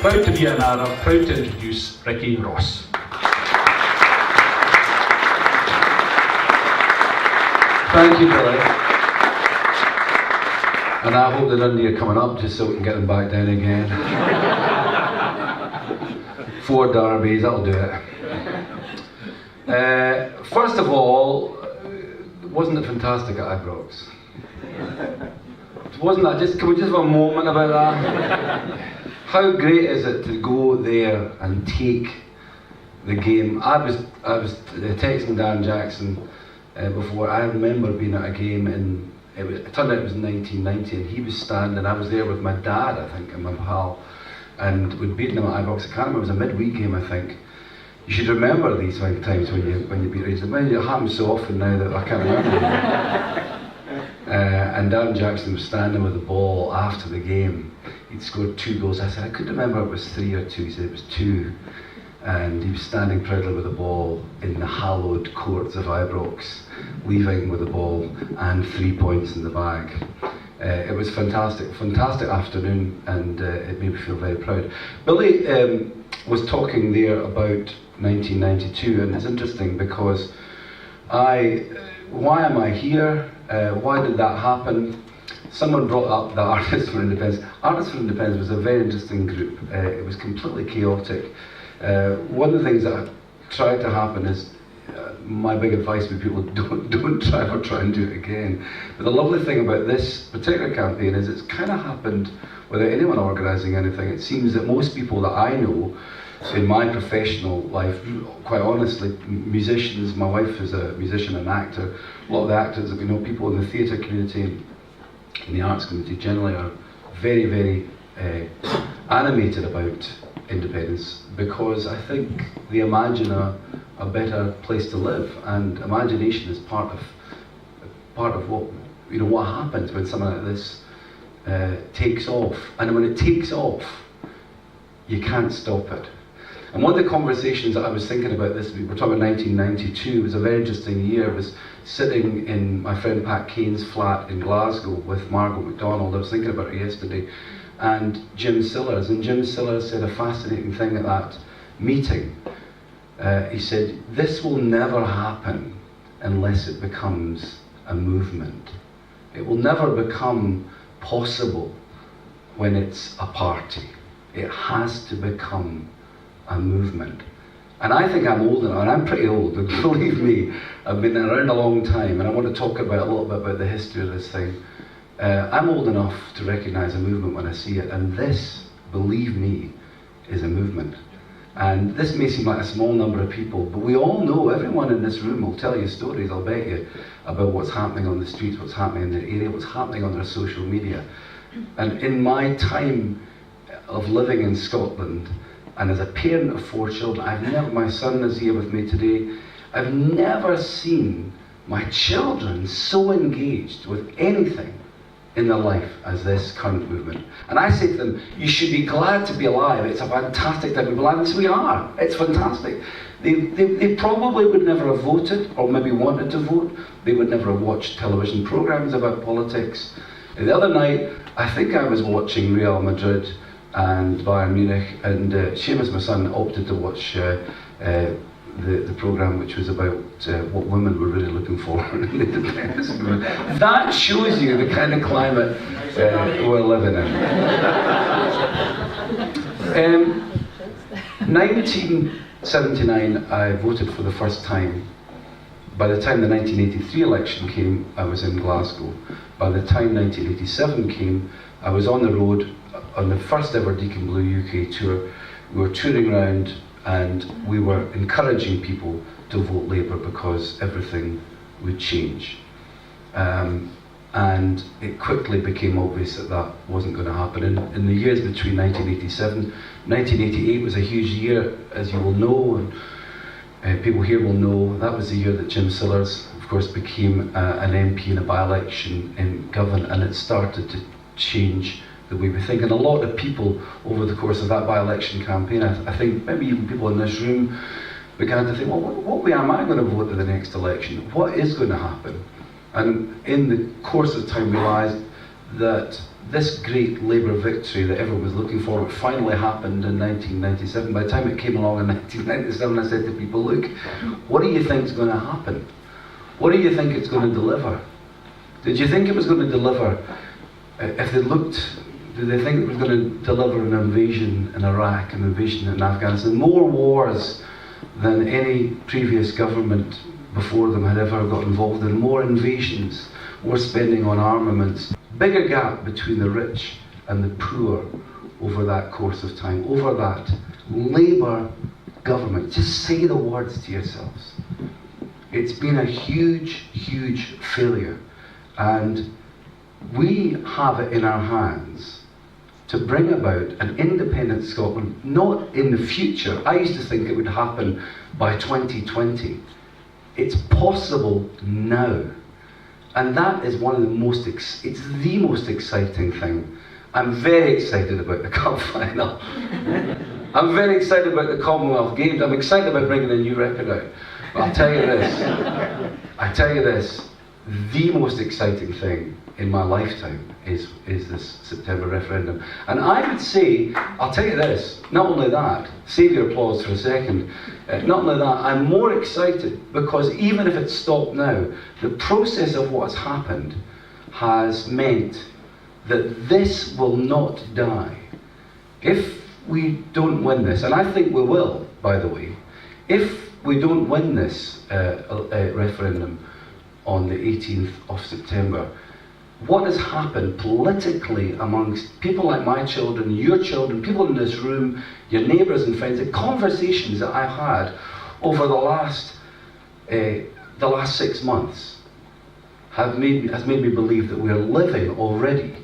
Proud to be an Arab, proud to introduce Ricky Ross. Thank you, Billy. And I hope the Dundee are coming up just so we can get them back down again. 4 derbies, that'll do it. First of all, wasn't it fantastic at Ibrox? Wasn't that just, can we just have a moment about that? How great is it to go there and take the game? I was texting Dan Jackson before. I remember being at a game in, it turned out it was 1990, and he was standing, I was there with my dad, I think, and my pal, and we'd beaten him at Ibrox. I can't remember, it was a midweek game, I think. You should remember these times when you beat Rangers. It happens so often now that I can't remember. And Dan Jackson was standing with the ball after the game. He'd scored 2 goals. I said, I couldn't remember if it was 3 or 2. He said it was 2. And he was standing proudly with the ball in the hallowed courts of Ibrox, leaving with the ball and 3 points in the bag. It was fantastic afternoon, and it made me feel very proud. Billy was talking there about 1992, and it's interesting because why am I here? Why did that happen? Someone brought up the Artists for Independence. Artists for Independence was a very interesting group. It was completely chaotic. One of the things that tried to happen is, my big advice to people, don't try and do it again. But the lovely thing about this particular campaign is it's kind of happened without anyone organising anything. It seems that most people that I know in my professional life, quite honestly, musicians, my wife is a musician and actor, a lot of the actors that we know, people in the theatre community, in the arts community generally, are very, very animated about independence, because I think they imagine a better place to live, and imagination is part of what, you know, what happens when something like this takes off. And when it takes off, you can't stop it. And one of the conversations that I was thinking about this week, we're talking 1992, it was a very interesting year. I was sitting in my friend Pat Kane's flat in Glasgow with Margaret MacDonald. I was thinking about her yesterday, and Jim Sillars. And Jim Sillars said a fascinating thing at that meeting. He said, this will never happen unless it becomes a movement. It will never become possible when it's a party. It has to become a movement. And I think I'm old enough, and I'm pretty old, and believe me, I've been around a long time, and I want to talk about a little bit about the history of this thing. I'm old enough to recognise a movement when I see it, and this, believe me, is a movement. And this may seem like a small number of people, but we all know, everyone in this room will tell you stories, I'll bet you, about what's happening on the streets, what's happening in their area, what's happening on their social media. And in my time of living in Scotland, and as a parent of 4 children, my son is here with me today, I've never seen my children so engaged with anything in their life as this current movement. And I say to them, you should be glad to be alive. It's a fantastic time to be alive. And so we are. It's fantastic. They probably would never have voted, or maybe wanted to vote. They would never have watched television programs about politics. The other night, I think I was watching Real Madrid and Bayern Munich, and Seamus, my son, opted to watch the programme which was about what women were really looking for in the independence movement. That shows you the kind of climate we're living in. 1979, I voted for the first time. By the time the 1983 election came, I was in Glasgow. By the time 1987 came, I was on the road on the first ever Deacon Blue UK tour. We were touring around, and we were encouraging people to vote Labour because everything would change. And it quickly became obvious that that wasn't going to happen. In the years between 1987, 1988 was a huge year, as you will know, and people here will know. That was the year that Jim Sillars, of course, became an MP in a by-election in Govan, and it started to change the way we think. And a lot of people over the course of that by-election campaign, I think maybe even people in this room, began to think, well, what way am I going to vote in the next election? What is going to happen? And in the course of time realised that this great Labour victory that everyone was looking for, it finally happened in 1997. By the time it came along in 1997, I said to people, look, what do you think is going to happen? What do you think it's going to deliver? Did you think it was going to deliver, if they looked, did they think it was going to deliver an invasion in Iraq, an invasion in Afghanistan, more wars than any previous government before them had ever got involved in, more invasions, more spending on armaments, bigger gap between the rich and the poor over that course of time, over that Labour government. Just say the words to yourselves. It's been a huge, huge failure, and we have it in our hands to bring about an independent Scotland, not in the future. I used to think it would happen by 2020. It's possible now. And that is one of the most, it's the most exciting thing. I'm very excited about the Cup final. I'm very excited about the Commonwealth Games. I'm excited about bringing a new record out. But I'll tell you this, the most exciting thing in my lifetime is this September referendum. And I would say, I'll tell you this, not only that, save your applause for a second, not only that, I'm more excited because even if it's stopped now, the process of what's happened has meant that this will not die. If we don't win this, and I think we will, by the way, if we don't win this referendum on the 18th of September, what has happened politically amongst people like my children, your children, people in this room, your neighbours and friends, the conversations that I've had over the last 6 months has made me believe that we're living already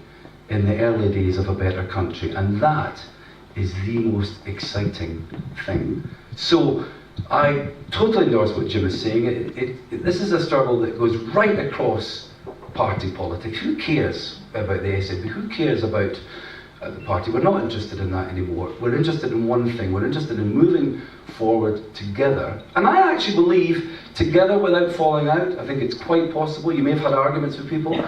in the early days of a better country, and that is the most exciting thing. So I totally endorse what Jim is saying. This is a struggle that goes right across party politics. Who cares about the SNP? Who cares about the party? We're not interested in that anymore. We're interested in one thing. We're interested in moving forward together. And I actually believe together without falling out. I think it's quite possible. You may have had arguments with people.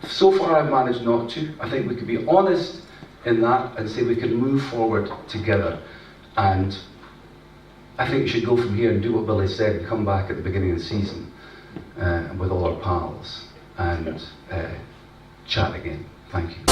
So far I've managed not to. I think we could be honest in that and say we can move forward together. And I think we should go from here and do what Billy said and come back at the beginning of the season with all our pals and chat again. Thank you.